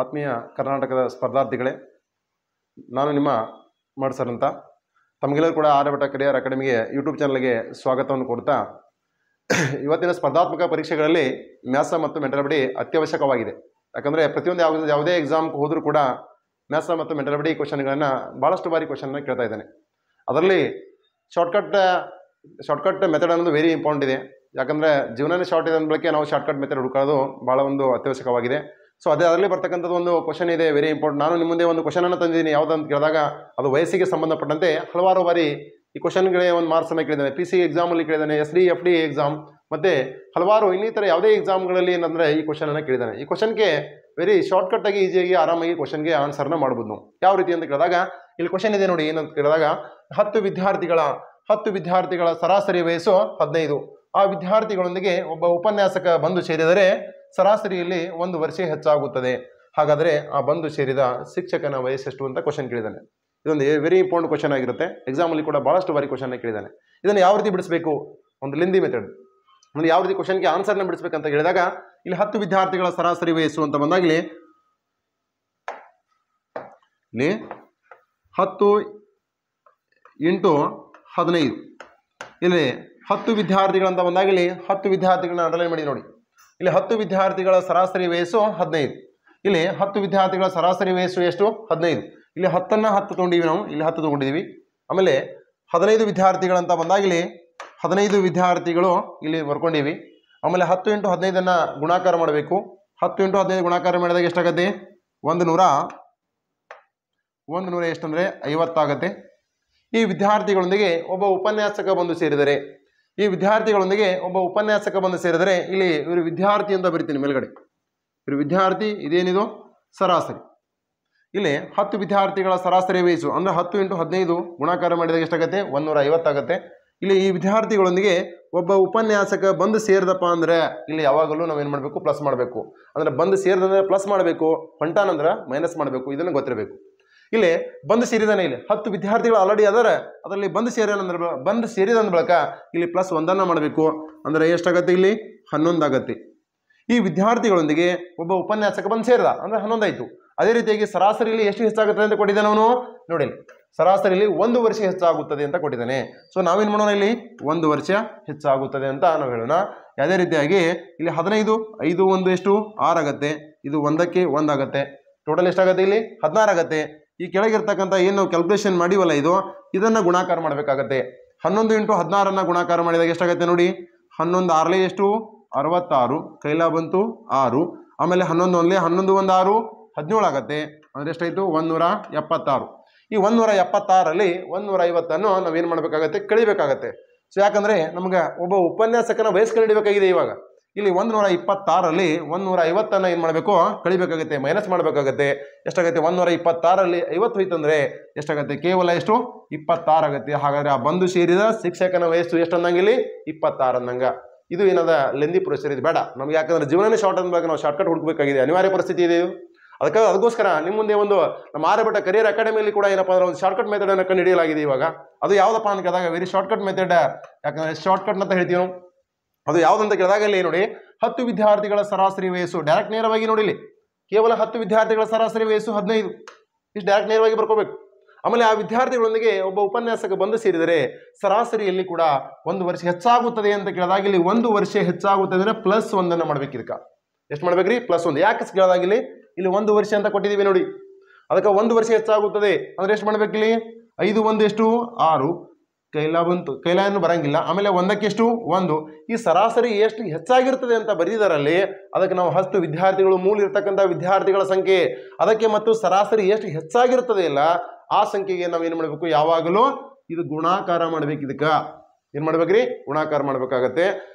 ಆತ್ಮೀಯ ಕರ್ನಾಟಕದ ಸ್ಪರ್ಧಾರ್ಥಿಗಳೇ, ನಾನು ನಿಮ್ಮ ಮಡ್ಸರ್ ಅಂತ. ತಮಗೆಲ್ಲರೂ ಕೂಡ ಆರ್ಯಭಟ ಕರಿಯರ್ ಅಕಾಡೆಮಿಗೆ ಯೂಟ್ಯೂಬ್ ಚಾನಲ್ಗೆ ಸ್ವಾಗತವನ್ನು ಕೊಡ್ತಾ, ಇವತ್ತಿನ ಸ್ಪರ್ಧಾತ್ಮಕ ಪರೀಕ್ಷೆಗಳಲ್ಲಿ ಮ್ಯಾಥ್ಸ್ ಮತ್ತು ಮೆಂಟಲ್ ಅಬಿಲಿಟಿ ಅತ್ಯವಶ್ಯಕವಾಗಿದೆ. ಯಾಕಂದರೆ ಪ್ರತಿಯೊಂದು ಯಾವುದೇ ಎಕ್ಸಾಮ್ಗೆ ಹೋದರೂ ಕೂಡ ಮ್ಯಾಥ್ಸ್ ಮತ್ತು ಮೆಂಟಲ್ ಅಬಿಲಿಟಿ ಕ್ವಶನ್ಗಳನ್ನು ಭಾಳಷ್ಟು ಬಾರಿ ಕ್ವಶನ್ನ ಕೇಳ್ತಾ ಇದ್ದಾನೆ. ಅದರಲ್ಲಿ ಶಾರ್ಟ್ಕಟ್ ಮೆಥಡ್ ಅನ್ನೋದು ವೆರಿ ಇಂಪಾರ್ಟೆಂಟ್ ಇದೆ. ಯಾಕಂದರೆ ಜೀವನನೇ ಶಾರ್ಟ್ ಇದೆ ಅಂದ ನಾವು ಶಾರ್ಟ್ಕಟ್ ಮೆಥಡ್ ಹುಡುಕೋದು ಭಾಳ ಒಂದು ಅತ್ಯವಶ್ಯಕವಾಗಿದೆ. ಸೊ ಅದರಲ್ಲಿ ಬರ್ತಕ್ಕಂಥದ್ದು ಒಂದು ಕ್ವಶನ್ ಇದೆ, ವೆರಿ ಇಂಪಾರ್ಟೆಂಟ್. ನಾನು ನಿಮ್ಮ ಮುಂದೆ ಒಂದು ಕ್ವಶನನ್ನು ತಂದಿದ್ದೀನಿ. ಯಾವುದಂತ ಕೇಳಿದಾಗ ಅದು ವಯಸ್ಸಿಗೆ ಸಂಬಂಧಪಟ್ಟಂತೆ ಹಲವಾರು ಬಾರಿ ಈ ಕ್ವಶನ್ಗಳೇ ಒಂದು ಮಾರ್ಕ್ಸನ್ನು ಕೇಳಿದ್ದಾನೆ. PC ಎಕ್ಸಾಮಲ್ಲಿ ಕೇಳಿದ್ದಾನೆ, SD FD ಎಕ್ಸಾಮ್ ಮತ್ತು ಹಲವಾರು ಇನ್ನಿತರ ಯಾವುದೇ ಎಕ್ಸಾಮ್ಗಳಲ್ಲಿ ಏನಂದರೆ ಈ ಕ್ವಶನನ್ನು ಕೇಳಿದ್ದಾನೆ. ಈ ಕ್ವಶನ್ಗೆ ವೆರಿ ಶಾರ್ಟ್ಕಟ್ಟಾಗಿ ಈಸಿಯಾಗಿ ಆರಾಮಾಗಿ ಕ್ವಶನ್ಗೆ ಆನ್ಸರ್ನ ಮಾಡ್ಬೋದು ನಾವು. ಯಾವ ರೀತಿ ಅಂತ ಕೇಳಿದಾಗ ಇಲ್ಲಿ ಕ್ವಶನ್ ಇದೆ ನೋಡಿ. ಏನಂತ ಕೇಳಿದಾಗ 10 ವಿದ್ಯಾರ್ಥಿಗಳ ಸರಾಸರಿ ವಯಸ್ಸು 15. ಆ ವಿದ್ಯಾರ್ಥಿಗಳೊಂದಿಗೆ ಒಬ್ಬ ಉಪನ್ಯಾಸಕ ಬಂದು ಸೇರಿದರೆ ಸರಾಸರಿಯಲ್ಲಿ 1 ವರ್ಷ ಹೆಚ್ಚಾಗುತ್ತದೆ. ಹಾಗಾದರೆ ಆ ಬಂದು ಸೇರಿದ ಶಿಕ್ಷಕನ ವಯಸ್ಸೆಷ್ಟು ಅಂತ ಕ್ವಶನ್ ಕೇಳಿದ್ದಾನೆ. ಇದೊಂದು ವೆರಿ ಇಂಪಾರ್ಟೆಂಟ್ ಕ್ವಶನ್ ಆಗಿರುತ್ತೆ. ಎಕ್ಸಾಮಲ್ಲಿ ಕೂಡ ಭಾಳಷ್ಟು ಬಾರಿ ಕ್ವಶನ್ನ ಕೇಳಿದ್ದಾನೆ. ಇದನ್ನು ಯಾವ ರೀತಿ ಬಿಡಿಸಬೇಕು, ಒಂದು ಲಿಂದಿ ಮೆಥಡ್ ಅಂದರೆ ಯಾವ ರೀತಿ ಕ್ವಶನ್ಗೆ ಆನ್ಸರ್ನ ಬಿಡಿಸ್ಬೇಕಂತ ಹೇಳಿದಾಗ ಇಲ್ಲಿ 10 ವಿದ್ಯಾರ್ಥಿಗಳ ಸರಾಸರಿ ವಯಸ್ಸು ಅಂತ ಬಂದಾಗಲಿ ಇಲ್ಲಿ 10 × 15. ಇಲ್ಲಿ 10 ವಿದ್ಯಾರ್ಥಿಗಳಂತ ಬಂದಾಗಲಿ 10 ವಿದ್ಯಾರ್ಥಿಗಳನ್ನ ಅಂಡರ್ಲೈನ್ ಮಾಡಿ ನೋಡಿ. ಇಲ್ಲಿ 10 ವಿದ್ಯಾರ್ಥಿಗಳ ಸರಾಸರಿ ವಯಸ್ಸು 15. ಇಲ್ಲಿ 10 ವಿದ್ಯಾರ್ಥಿಗಳ ಸರಾಸರಿ ವಯಸ್ಸು ಎಷ್ಟು? 15. ಇಲ್ಲಿ 10ನ್ನು 10 ತೊಗೊಂಡಿವಿ ನಾವು, ಇಲ್ಲಿ 10 ತೊಗೊಂಡಿದ್ದೀವಿ. ಆಮೇಲೆ 15 ವಿದ್ಯಾರ್ಥಿಗಳಂತ ಬಂದಾಗಲಿ 15 ವಿದ್ಯಾರ್ಥಿಗಳು ಇಲ್ಲಿ ಬರ್ಕೊಂಡಿವಿ. ಆಮೇಲೆ 10 × 15 ಗುಣಾಕಾರ ಮಾಡಬೇಕು. 10 × 15 ಗುಣಾಕಾರ ಮಾಡಿದಾಗ ಎಷ್ಟಾಗತ್ತೆ? 100 ಎಷ್ಟಂದರೆ 50 ಆಗುತ್ತೆ. ಈ ವಿದ್ಯಾರ್ಥಿಗಳೊಂದಿಗೆ ಒಬ್ಬ ಉಪನ್ಯಾಸಕ ಬಂದು ಸೇರಿದರೆ ಇಲ್ಲಿ ಇವರು ವಿದ್ಯಾರ್ಥಿ ಅಂತ ಬರಿತೀನಿ ಮೇಲ್ಗಡೆ. ಇವರು ವಿದ್ಯಾರ್ಥಿ, ಇದೇನಿದು ಸರಾಸರಿ. ಇಲ್ಲಿ 10 ವಿದ್ಯಾರ್ಥಿಗಳ ಸರಾಸರಿ ವಯಸ್ಸು ಅಂದರೆ 10 × 15 ಗುಣಾಕಾರ ಮಾಡಿದಾಗ ಎಷ್ಟಾಗುತ್ತೆ? 150 ಆಗುತ್ತೆ. ಇಲ್ಲಿ ಈ ವಿದ್ಯಾರ್ಥಿಗಳೊಂದಿಗೆ ಒಬ್ಬ ಉಪನ್ಯಾಸಕ ಬಂದು ಸೇರಿದಪ್ಪ ಅಂದರೆ ಇಲ್ಲಿ ಯಾವಾಗಲೂ ನಾವೇನು ಮಾಡಬೇಕು? ಪ್ಲಸ್ ಮಾಡಬೇಕು. ಅಂದರೆ ಬಂದು ಸೇರಿದಂದರೆ ಪ್ಲಸ್ ಮಾಡಬೇಕು, ಹೊಂಟಾನಂದ್ರೆ ಮೈನಸ್ ಮಾಡಬೇಕು. ಇದನ್ನು ಗೊತ್ತಿರಬೇಕು. ಇಲ್ಲಿ ಬಂದು ಸೇರಿದಾನೆ. ಇಲ್ಲಿ 10 ವಿದ್ಯಾರ್ಥಿಗಳು ಆಲ್ರೆಡಿ ಅದರ ಅದರಲ್ಲಿ ಬಂದು ಸೇರಿದ ಬಳಿಕ ಇಲ್ಲಿ +1 ಮಾಡಬೇಕು. ಅಂದರೆ ಎಷ್ಟಾಗತ್ತೆ? ಇಲ್ಲಿ 11 ಆಗುತ್ತೆ. ಈ ವಿದ್ಯಾರ್ಥಿಗಳೊಂದಿಗೆ ಒಬ್ಬ ಉಪನ್ಯಾಸಕ ಬಂದು ಸೇರಿದ ಅಂದರೆ 11 ಆಯಿತು. ಅದೇ ರೀತಿಯಾಗಿ ಸರಾಸರಿಯಲ್ಲಿ ಎಷ್ಟು ಹೆಚ್ಚಾಗುತ್ತೆ ಅಂತ ಕೊಟ್ಟಿದ್ದಾನೆ ಅವನು ನೋಡಿ. ಸರಾಸರಿಯಲ್ಲಿ 1 ವರ್ಷ ಹೆಚ್ಚಾಗುತ್ತದೆ ಅಂತ ಕೊಟ್ಟಿದ್ದಾನೆ. ಸೊ ನಾವೇನು ಮಾಡೋಣ? ಇಲ್ಲಿ 1 ವರ್ಷ ಹೆಚ್ಚಾಗುತ್ತದೆ ಅಂತ ನಾವು ಹೇಳೋಣ. ಅದೇ ರೀತಿಯಾಗಿ ಇಲ್ಲಿ 15 5 1 ಎಷ್ಟು? 6 ಆಗುತ್ತೆ. ಇದು 1ಕ್ಕೆ 1 ಆಗುತ್ತೆ. ಟೋಟಲ್ ಎಷ್ಟಾಗುತ್ತೆ? ಇಲ್ಲಿ 16 ಆಗುತ್ತೆ. ಈ ಕೆಳಗಿರ್ತಕ್ಕಂಥ ಏನು ನಾವು ಕ್ಯಾಲ್ಕುಲೇಷನ್ ಮಾಡಿವಲ್ಲ ಇದನ್ನು ಗುಣಾಕಾರ ಮಾಡಬೇಕಾಗತ್ತೆ. 11 × 16 ಗುಣಾಕಾರ ಮಾಡಿದಾಗ ಎಷ್ಟಾಗುತ್ತೆ ನೋಡಿ. 11 6 ಎಷ್ಟು? 66. ಕೈಲಾ ಬಂತು 6. ಆಮೇಲೆ 11 1 11 1 6 17 ಆಗುತ್ತೆ. ಅಂದರೆ ಎಷ್ಟಾಯಿತು? 176. ಈ 176ರಲ್ಲಿ 150 ನಾವೇನು ಮಾಡಬೇಕಾಗತ್ತೆ? ಕಳಿಬೇಕಾಗತ್ತೆ. ಸೊ ಯಾಕಂದರೆ ನಮ್ಗೆ ಒಬ್ಬ ಉಪನ್ಯಾಸಕನ ವಯಸ್ಸು ಕಂಡುಹಿಡಿಬೇಕಾಗಿದೆ. ಇವಾಗ ಇಲ್ಲಿ 126ರಲ್ಲಿ 150 ಏನು ಮಾಡಬೇಕು? ಕಳಿಬೇಕಾಗುತ್ತೆ, ಮೈನಸ್ ಮಾಡಬೇಕಾಗತ್ತೆ. ಎಷ್ಟಾಗುತ್ತೆ? 126ರಲ್ಲಿ 50 ಹೋಯ್ತಂದರೆ ಎಷ್ಟಾಗುತ್ತೆ? ಕೇವಲ ಎಷ್ಟು? 26 ಆಗುತ್ತೆ. ಹಾಗಾದರೆ ಆ ಬಂದು ಸೇರಿದ ಶಿಕ್ಷಕನ ವಯಸ್ಸು ಎಷ್ಟು ಅಂದಂಗೆ? ಇಲ್ಲಿ 26 ಅಂದಂಗೆ. ಇದು ಏನದ ಲೆಂದಿ ಪ್ರೊಸೀಜರ್, ಇದು ಬೇಡ ನಮ್ಗೆ. ಯಾಕಂದರೆ ಜೀವನನೇ ಶಾರ್ಟ್ ಅಂದಾಗ ನಾವು ಶಾರ್ಟ್ಕಟ್ ಹುಡುಕಬೇಕಾಗಿದೆ, ಅನಿವಾರ್ಯ ಪರಿಸ್ಥಿತಿ ಇದೆ ಇದು. ಅದಕ್ಕೋಸ್ಕರ ನಿಮ್ಮ ಮುಂದೆ ಒಂದು ನಮ್ಮ ಆರ್ಯಭಟ ಕರಿಯರ್ ಅಕಾಡೆಮಿಯಲ್ಲಿ ಕೂಡ ಏನಪ್ಪ ಅಂದ್ರೆ ಒಂದು ಶಾರ್ಟ್ಕಟ್ ಮೆಥಡನ್ನು ಕಂಡು ಹಿಡಿಯಲಾಗಿದೆ. ಇವಾಗ ಅದು ಯಾವುದಪ್ಪ ಅಂತ ಕೇಳಿದಾಗ ವೆರಿ ಶಾರ್ಟ್ಕಟ್ ಮೆಥಡ್. ಯಾಕಂದರೆ ಶಾರ್ಟ್ಕಟ್ ಅಂತ ಹೇಳ್ತೀವಿ ನಾವು. ಅದು ಯಾವುದಂತ ಕೇಳಿದಾಗ ಇಲ್ಲಿ ನೋಡಿ 10 ವಿದ್ಯಾರ್ಥಿಗಳ ಸರಾಸರಿ ವಯಸ್ಸು ಡೈರೆಕ್ಟ್ ನೇರವಾಗಿ ನೋಡಿ. ಇಲ್ಲಿ ಕೇವಲ 10 ವಿದ್ಯಾರ್ಥಿಗಳ ಸರಾಸರಿ ವಯಸ್ಸು 15. ಇಷ್ಟು ಡೈರೆಕ್ಟ್ ನೇರವಾಗಿ ಬರ್ಕೋಬೇಕು. ಆಮೇಲೆ ಆ ವಿದ್ಯಾರ್ಥಿಗಳೊಂದಿಗೆ ಒಬ್ಬ ಉಪನ್ಯಾಸಕ ಬಂದು ಸೇರಿದರೆ ಸರಾಸರಿಯಲ್ಲಿ ಕೂಡ 1 ವರ್ಷ ಹೆಚ್ಚಾಗುತ್ತದೆ ಅಂತ ಕೇಳಿದಾಗ ಇಲ್ಲಿ 1 ವರ್ಷ ಹೆಚ್ಚಾಗುತ್ತದೆ ಅಂದರೆ +1 ಮಾಡ್ಬೇಕು. ಇದಕ್ಕೆ ಎಷ್ಟು ಮಾಡ್ಬೇಕ್ರಿ? +1. ಯಾಕೆ ಕೇಳಿದಾಗ ಇಲ್ಲಿ 1 ವರ್ಷ ಅಂತ ಕೊಟ್ಟಿದ್ದೀವಿ ನೋಡಿ. ಅದಕ್ಕೆ 1 ವರ್ಷ ಹೆಚ್ಚಾಗುತ್ತದೆ ಅಂದರೆ ಎಷ್ಟು ಮಾಡ್ಬೇಕು? ಇಲ್ಲಿ 5 1 ಎಷ್ಟು? 6. ಕೈಲಾ ಬಂತು, ಕೈಲಾ ಏನು ಬರಂಗಿಲ್ಲ. ಆಮೇಲೆ 1ಕ್ಕೆ ಎಷ್ಟು? 1. ಈ ಸರಾಸರಿ ಎಷ್ಟು ಹೆಚ್ಚಾಗಿರ್ತದೆ ಅಂತ ಬರೀದಾರಲ್ಲಿ ಅದಕ್ಕೆ ನಾವು 10 ವಿದ್ಯಾರ್ಥಿಗಳು ಮೂಲ ಇರ್ತಕ್ಕಂಥ ವಿದ್ಯಾರ್ಥಿಗಳ ಸಂಖ್ಯೆ ಅದಕ್ಕೆ ಮತ್ತು ಸರಾಸರಿ ಎಷ್ಟು ಹೆಚ್ಚಾಗಿರ್ತದೆ ಇಲ್ಲ ಆ ಸಂಖ್ಯೆಗೆ ನಾವು ಏನು ಮಾಡಬೇಕು? ಯಾವಾಗಲೂ ಇದು ಗುಣಾಕಾರ ಮಾಡ್ಬೇಕು. ಇದಕ್ಕೆ ಏನು ಮಾಡ್ಬೇಕ್ರಿ? ಗುಣಾಕಾರ ಮಾಡ್ಬೇಕಾಗತ್ತೆ.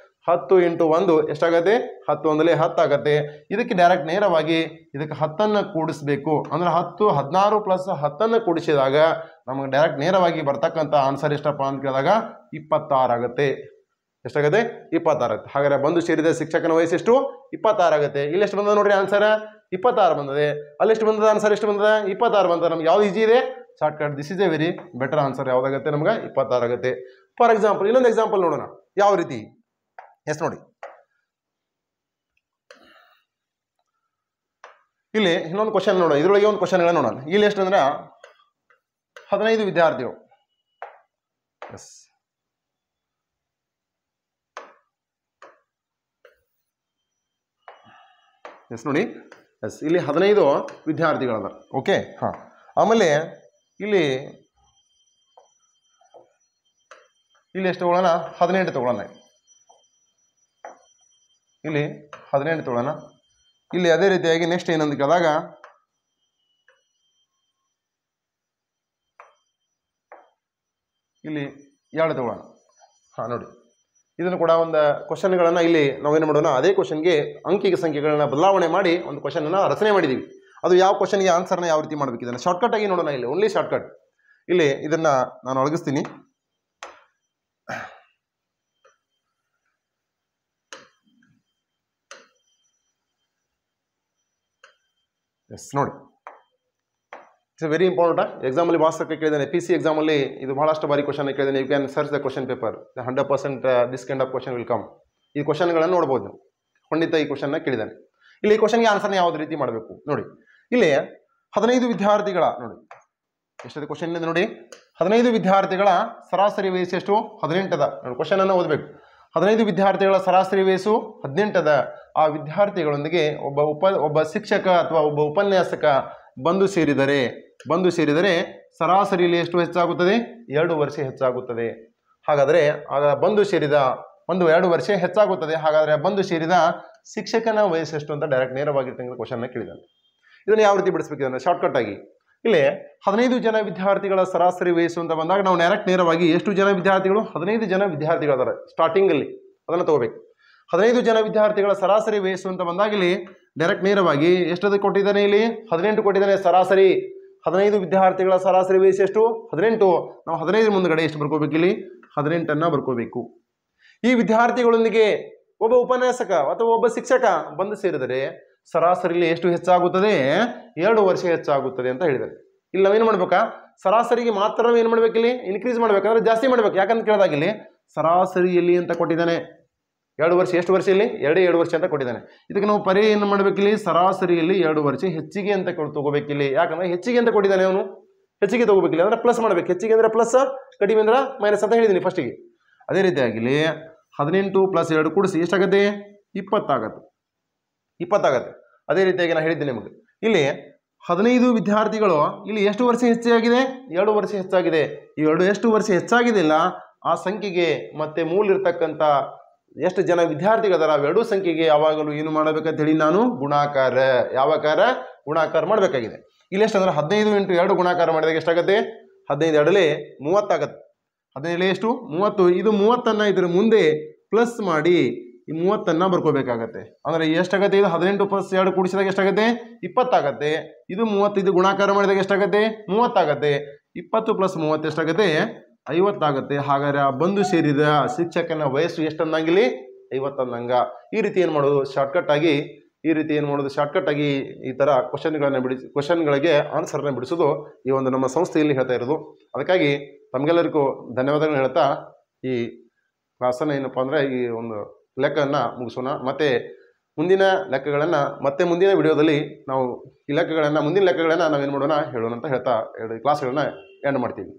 10 × 1 ಎಷ್ಟಾಗತ್ತೆ? 10 1 10 ಆಗುತ್ತೆ. ಇದಕ್ಕೆ ಡೈರೆಕ್ಟ್ ನೇರವಾಗಿ ಇದಕ್ಕೆ 10 ಕೂಡಿಸ್ಬೇಕು. ಅಂದರೆ 10 16 + 10 ಕೂಡಿಸಿದಾಗ ನಮಗೆ ಡೈರೆಕ್ಟ್ ನೇರವಾಗಿ ಬರ್ತಕ್ಕಂಥ ಆನ್ಸರ್ ಎಷ್ಟಪ್ಪ ಅಂತ ಕೇಳಿದಾಗ 26 ಆಗುತ್ತೆ. ಎಷ್ಟಾಗುತ್ತೆ? 26 ಆಗುತ್ತೆ. ಹಾಗಾದರೆ ಬಂದು ಸೇರಿದ ಶಿಕ್ಷಕನ ವಯಸ್ಸು ಎಷ್ಟು? 26 ಆಗುತ್ತೆ. ಇಲ್ಲಿ ಎಷ್ಟು ಬಂದದ ನೋಡ್ರಿ ಆನ್ಸರ್? 26 ಬಂದದೆ. ಅಲ್ಲಿ ಎಷ್ಟು ಬಂದದ ಆನ್ಸರ್? ಎಷ್ಟು ಬಂದದ? 26 ಬಂದದ. ನಮ್ಗೆ ಯಾವ್ದು ಈಜಿ ಇದೆ? Shortcut. This is a very better answer. ಯಾವುದಾಗುತ್ತೆ? ನಮ್ಗೆ 26 ಆಗುತ್ತೆ. ಫಾರ್ ಎಕ್ಸಾಂಪಲ್ ಇನ್ನೊಂದು ಎಕ್ಸಾಂಪಲ್ ನೋಡೋಣ ಯಾವ ರೀತಿ. ಎಸ್ ನೋಡಿ, ಇಲ್ಲಿ ಇನ್ನೊಂದು ಕ್ವಶನ್ ನೋಡೋಣ, ಇದರೊಳಗೆ ಒಂದು ಕ್ವಶನ್ಗಳನ್ನ ನೋಡೋಣ. ಇಲ್ಲಿ ಎಷ್ಟು ಅಂದ್ರೆ 15 ವಿದ್ಯಾರ್ಥಿಗಳು. ಎಸ್, ಎಸ್ ನೋಡಿ, ಎಸ್ ಇಲ್ಲಿ 15 ವಿದ್ಯಾರ್ಥಿಗಳದ. ಓಕೆ, ಹಾಂ. ಆಮೇಲೆ ಇಲ್ಲಿ ಎಷ್ಟು ತಗೊಳ್ಳೋಣ, 18 ತಗೊಳ್ಳೋಣ. ಇಲ್ಲಿ 18 ತಗೊಳ್ಳೋಣ. ಇಲ್ಲಿ ಅದೇ ರೀತಿಯಾಗಿ ನೆಕ್ಸ್ಟ್ ಏನಂತ ಕೇಳಿದಾಗ ಇಲ್ಲಿ 2 ತಗೊಳ್ಳೋಣ. ಹಾಂ ನೋಡಿ, ಇದನ್ನು ಕೂಡ ಒಂದು ಕ್ವಶನ್ಗಳನ್ನು ಇಲ್ಲಿ ನಾವೇನು ಮಾಡೋಣ, ಅದೇ ಕ್ವಶನ್ಗೆ ಅಂಕಿಗೆ ಸಂಖ್ಯೆಗಳನ್ನ ಬದಲಾವಣೆ ಮಾಡಿ ಒಂದು ಕ್ವಶನನ್ನು ರಚನೆ ಮಾಡಿದ್ದೀವಿ. ಅದು ಯಾವ ಕ್ವಶನ್ಗೆ ಆನ್ಸರ್ನ ಯಾವ ರೀತಿ ಮಾಡಬೇಕು ಇದನ್ನು ಶಾರ್ಟ್ಕಟ್ ಆಗಿ ನೋಡೋಣ. ಇಲ್ಲಿ ಓನ್ಲಿ ಶಾರ್ಟ್ಕಟ್. ಇಲ್ಲಿ ಇದನ್ನು ನಾನು ಒಳಗಿಸ್ತೀನಿ. ಎಸ್ ನೋಡಿ, ಇಟ್ಸ್ ವೆರಿ ಇಂಪಾರ್ಟೆಂಟ್. ಎಕ್ಸಾಮಲ್ಲಿ ವಾಸ್ತವಕ್ಕೆ ಕೇಳಿದ್ದಾನೆ, PC ಎಕ್ಸಾಮಲ್ಲಿ ಇದು ಬಹಳಷ್ಟು ಬಾರಿ ಕ್ವಶನ್ ಕೇಳಿದ್ದಾನೆ. You can search the question paper, 100% this kind of question will come. ಈ ಕ್ವಶನ್ಗಳನ್ನು ನೋಡ್ಬೋದು ನೀವು. ಖಂಡಿತ ಈ ಕ್ವಶನ್ನ ಕೇಳಿದ್ದಾನೆ. ಇಲ್ಲಿ ಈ ಕ್ವಶನ್ಗೆ ಆನ್ಸರ್ನ ಯಾವ್ದು ರೀತಿ ಮಾಡಬೇಕು ನೋಡಿ. ಇಲ್ಲಿ 15 ವಿದ್ಯಾರ್ಥಿಗಳ ನೋಡಿ ಎಷ್ಟಿದೆ ಕ್ವಶನ್ ಇದೆ ನೋಡಿ. 15 ವಿದ್ಯಾರ್ಥಿಗಳ ಸರಾಸರಿ ವಯಸ್ಸು ಎಷ್ಟು? 18 ಅದ. ನೋಡಿ ಕ್ವಶನನ್ನು ಓದಬೇಕು. 15 ವಿದ್ಯಾರ್ಥಿಗಳ ಸರಾಸರಿ ವಯಸ್ಸು 18 ಅದ. ಆ ವಿದ್ಯಾರ್ಥಿಗಳೊಂದಿಗೆ ಒಬ್ಬ ಶಿಕ್ಷಕ ಅಥವಾ ಒಬ್ಬ ಉಪನ್ಯಾಸಕ ಬಂದು ಸೇರಿದರೆ ಸರಾಸರಿಯಲ್ಲಿ ಎಷ್ಟು ಹೆಚ್ಚಾಗುತ್ತದೆ? 2 ವರ್ಷ ಹೆಚ್ಚಾಗುತ್ತದೆ. ಹಾಗಾದರೆ ಆಗ ಬಂದು ಸೇರಿದ 2 ವರ್ಷ ಹೆಚ್ಚಾಗುತ್ತದೆ. ಹಾಗಾದರೆ ಬಂದು ಸೇರಿದ ಶಿಕ್ಷಕನ ವಯಸ್ಸು ಎಷ್ಟು ಅಂತ ಡೈರೆಕ್ಟ್ ನೇರವಾಗಿರ್ತಕ್ಕಂಥ ಕ್ವಶನ್ನ ಕೇಳಿದ್ದಾನೆ. ಇದನ್ನು ಯಾವ ರೀತಿ ಬಿಡಿಸ್ಬೇಕಿದೆ ಶಾರ್ಟ್ಕಟ್ ಆಗಿ. ಇಲ್ಲಿ 15 ಜನ ವಿದ್ಯಾರ್ಥಿಗಳ ಸರಾಸರಿ ವಯಸ್ಸು ಅಂತ ಬಂದಾಗ ನಾವು ನೇರವಾಗಿ ಎಷ್ಟು ಜನ ವಿದ್ಯಾರ್ಥಿಗಳು? 15 ಜನ ವಿದ್ಯಾರ್ಥಿಗಳಿದ್ದಾರೆ ಸ್ಟಾರ್ಟಿಂಗಲ್ಲಿ, ಅದನ್ನು ತಗೋಬೇಕು. 15 ಜನ ವಿದ್ಯಾರ್ಥಿಗಳ ಸರಾಸರಿ ವಯಸ್ಸು ಅಂತ ಬಂದಾಗ ಇಲ್ಲಿ ಡೈರೆಕ್ಟ್ ನೇರವಾಗಿ ಎಷ್ಟದು ಕೊಟ್ಟಿದ್ದಾನೆ? ಇಲ್ಲಿ 18 ಕೊಟ್ಟಿದ್ದಾನೆ ಸರಾಸರಿ. 15 ವಿದ್ಯಾರ್ಥಿಗಳ ಸರಾಸರಿ ವಯಸ್ಸು ಎಷ್ಟು? 18. ನಾವು 15 ಮುಂದ್ಗಡೆ ಎಷ್ಟು ಬರ್ಕೋಬೇಕು? ಇಲ್ಲಿ 18ಅನ್ನು ಬರ್ಕೋಬೇಕು. ಈ ವಿದ್ಯಾರ್ಥಿಗಳೊಂದಿಗೆ ಒಬ್ಬ ಉಪನ್ಯಾಸಕ ಅಥವಾ ಒಬ್ಬ ಶಿಕ್ಷಕ ಬಂದು ಸೇರಿದರೆ ಸರಾಸರಿಯಲ್ಲಿ ಎಷ್ಟು ಹೆಚ್ಚಾಗುತ್ತದೆ? 2 ವರ್ಷ ಹೆಚ್ಚಾಗುತ್ತದೆ ಅಂತ ಹೇಳಿದ್ದಾರೆ. ಇಲ್ಲಿ ನಾವೇನು ಮಾಡ್ಬೇಕಾ? ಸರಾಸರಿಗೆ ಮಾತ್ರ ಏನು ಮಾಡ್ಬೇಕು? ಇಲ್ಲಿ ಇನ್ಕ್ರೀಸ್ ಮಾಡ್ಬೇಕಂದ್ರೆ ಜಾಸ್ತಿ ಮಾಡ್ಬೇಕು. ಯಾಕಂತ ಕೇಳಿದಾಗ ಇಲ್ಲಿ ಸರಾಸರಿಯಲ್ಲಿ ಅಂತ ಕೊಟ್ಟಿದ್ದಾನೆ 2 ವರ್ಷ. ಎಷ್ಟು ವರ್ಷ? ಇಲ್ಲಿ 2 ವರ್ಷ ಅಂತ ಕೊಟ್ಟಿದ್ದಾನೆ. ಇದಕ್ಕೆ ನಾವು ಏನು ಮಾಡ್ಬೇಕಿಲ್ಲಿ? ಸರಾಸರಿಯಲ್ಲಿ 2 ವರ್ಷ ಹೆಚ್ಚಿಗೆ ಅಂತ ತಗೋಬೇಕಿಲ್ಲಿ. ಯಾಕಂದ್ರೆ ಹೆಚ್ಚಿಗೆ ಅಂತ ಕೊಟ್ಟಿದ್ದಾನೆ ಅವನು, ಹೆಚ್ಚಿಗೆ ತಗೋಬೇಕಿಲ್ಲ ಅಂದ್ರೆ ಪ್ಲಸ್ ಮಾಡ್ಬೇಕು. ಹೆಚ್ಚಿಗೆ ಅಂದ್ರೆ ಪ್ಲಸ್, ಕಡಿಮೆ ಅಂದ್ರೆ ಮೈನಸ್ ಅಂತ ಹೇಳಿದ್ದೀನಿ ಫಸ್ಟಿಗೆ. ಅದೇ ರೀತಿಯಾಗಿ 18 + 2 ಕೂಡಿಸಿ ಎಷ್ಟಾಗತ್ತೆ? 20 ಆಗತ್ತೆ. ಅದೇ ರೀತಿಯಾಗಿ ನಾನು ಹೇಳಿದ್ದೀನಿ ನಿಮಗೆ. ಇಲ್ಲಿ 15 ವಿದ್ಯಾರ್ಥಿಗಳು ಇಲ್ಲಿ ಎಷ್ಟು ವರ್ಷ ಹೆಚ್ಚಾಗಿದೆ? 2 ವರ್ಷ ಹೆಚ್ಚಾಗಿದೆ. ಈ ಎಷ್ಟು ವರ್ಷ ಹೆಚ್ಚಾಗಿದೆಯಲ್ಲ ಆ ಸಂಖ್ಯೆಗೆ ಮತ್ತೆ ಮೂಲಿರ್ತಕ್ಕಂಥ ಎಷ್ಟು ಜನ ವಿದ್ಯಾರ್ಥಿಗಳದಾರ ಅವೆರಡೂ ಸಂಖ್ಯೆಗೆ ಯಾವಾಗಲೂ ಏನು ಮಾಡಬೇಕಂತ ಹೇಳಿ ನಾನು ಗುಣಾಕಾರ ಮಾಡಬೇಕಾಗಿದೆ. ಇಲ್ಲಿ ಎಷ್ಟಂದ್ರೆ 15 × 2 ಗುಣಾಕಾರ ಮಾಡಿದಾಗ ಎಷ್ಟಾಗುತ್ತೆ? 15 2 30 ಆಗುತ್ತೆ. 15 ಎಷ್ಟು? 30. ಇದು 30ಅನ್ನು ಇದರ ಮುಂದೆ ಪ್ಲಸ್ ಮಾಡಿ ಈ 30ಅನ್ನು ಬರ್ಕೋಬೇಕಾಗತ್ತೆ. ಅಂದರೆ ಎಷ್ಟಾಗತ್ತೆ? ಇದು 18 + 2 ಕೂಡಿಸಿದಾಗ ಎಷ್ಟಾಗುತ್ತೆ? 20 ಆಗುತ್ತೆ. ಇದು 30, ಇದು ಗುಣಾಕಾರ ಮಾಡಿದಾಗ ಎಷ್ಟಾಗುತ್ತೆ? 30 ಆಗುತ್ತೆ. 20 + 30 ಎಷ್ಟಾಗುತ್ತೆ? 50 ಆಗುತ್ತೆ. ಹಾಗಾದರೆ ಆ ಬಂದು ಸೇರಿದ ಶಿಕ್ಷಕನ ವಯಸ್ಸು ಎಷ್ಟಂದಂಗಿಲ್ಲಿ? 50 ಅಂದಂಗ. ಈ ರೀತಿ ಏನು ಮಾಡೋದು? ಶಾರ್ಟ್ಕಟ್ ಆಗಿ ಈ ಥರ ಕ್ವಶನ್ಗಳಿಗೆ ಆನ್ಸರ್ನ ಬಿಡಿಸೋದು ಈ ಒಂದು ನಮ್ಮ ಸಂಸ್ಥೆಯಲ್ಲಿ ಹೇಳ್ತಾ ಇರೋದು. ಅದಕ್ಕಾಗಿ ತಮಗೆಲ್ಲರಿಗೂ ಧನ್ಯವಾದಗಳನ್ನ ಹೇಳ್ತಾ ಈ ಕ್ಲಾಸನ್ನು ಏನಪ್ಪ ಅಂದರೆ ಈ ಒಂದು ಲೆಕ್ಕವನ್ನು ಮುಗಿಸೋಣ. ಮತ್ತು ಮುಂದಿನ ಲೆಕ್ಕಗಳನ್ನು ಮುಂದಿನ ವಿಡಿಯೋದಲ್ಲಿ ನಾವು ಈ ಮುಂದಿನ ಲೆಕ್ಕಗಳನ್ನು ನಾವೇನು ಮಾಡೋಣ ಹೇಳೋಣ ಅಂತ ಹೇಳ್ತಾ 2 ಕ್ಲಾಸ್ಗಳನ್ನ ಎಂಡ್ ಮಾಡ್ತೀವಿ.